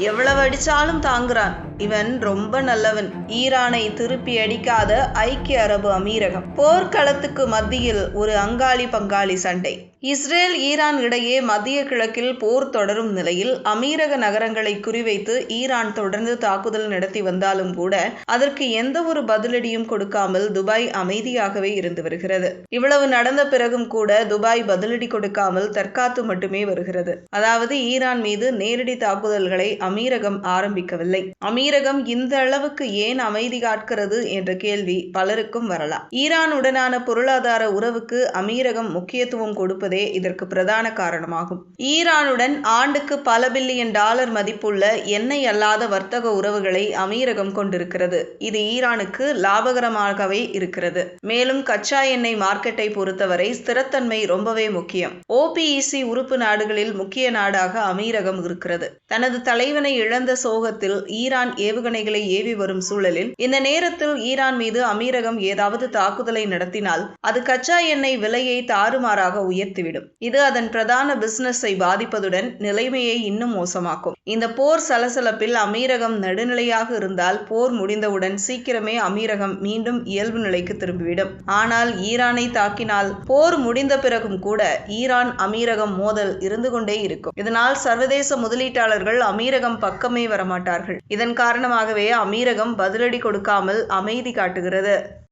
எவ்வளவு அடிச்சாலும் தாங்குறான், இவன் ரொம்ப நல்லவன். ஈரானை திருப்பி அடிக்காத ஐக்கிய அரபு அமீரகம். போர்க்களத்துக்கு மத்தியில் ஒரு அங்காளி பங்காளி சண்டை. இஸ்ரேல் ஈரான் இடையே மத்திய கிழக்கில் போர் தொடரும் நிலையில் அமீரக நகரங்களை குறிவைத்து ஈரான் தொடர்ந்து தாக்குதல் நடத்தி வந்தாலும் கூட அதற்கு எந்த ஒரு பதிலடியும் கொடுக்காமல் துபாய் அமைதியாகவே இருந்து வருகிறது. இவ்வளவு நடந்த பிறகும் கூட துபாய் பதிலடி கொடுக்காமல் தற்காத்து மட்டுமே வருகிறது. அதாவது ஈரான் மீது நேரடி தாக்குதல்களை அமீரகம் ஆரம்பிக்கவில்லை. அமீரகம் இந்த அளவுக்கு ஏன் அமைதி காக்கிறது என்ற கேள்வி பலருக்கும் வரலாம். ஈரானுடனான பொருளாதார உறவுக்கு அமீரகம் முக்கியத்துவம் கொடுப்பது இதற்கு பிரதான காரணமாகும். ஈரானுடன் ஆண்டுக்கு பல பில்லியன் டாலர் மதிப்புள்ள எண்ணெய் அல்லாத வர்த்தக உறவுகளை அமீரகம் கொண்டிருக்கிறது. இது ஈரானுக்கு லாபகரமாகவே இருக்கிறது. மேலும் கச்சா எண்ணெய் மார்க்கெட்டை பொறுத்தவரை ஸ்திரத்தன்மை ரொம்பவே முக்கியம். OPEC உறுப்பு நாடுகளில் முக்கிய நாடாக அமீரகம் இருக்கிறது. தனது தலைவனை இழந்த சோகத்தில் ஈரான் ஏவுகணைகளை ஏவி வரும் சூழலில் இந்த நேரத்தில் ஈரான் மீது அமீரகம் ஏதாவது தாக்குதலை நடத்தினால் அது கச்சா எண்ணெய் விலையை தாறுமாறாக உயர்த்திவிடும். இது அதன் பிரதான பிசினஸை பாதிப்பதுடன் நிலைமையை இன்னும் மோசமாக்கும். இந்த போர் சலசலப்பில் அமீரகம் நடுநிலையாக இருந்தால் போர் முடிந்தவுடன் சீக்கிரமே அமீரகம் மீண்டும் இயல்பு நிலைக்கு திரும்பிவிடும். ஆனால் ஈரானை தாக்கினால் போர் முடிந்த பிறகும் கூட ஈரான் அமீரகம் மோதல் இருந்து கொண்டே இருக்கும். இதனால் சர்வதேச முதலீட்டாளர்கள் அமீரகம் பக்கமே வரமாட்டார்கள். இதன் காரணமாகவே அமீரகம் பதிலடி கொடுக்காமல் அமைதி காட்டுகிறது.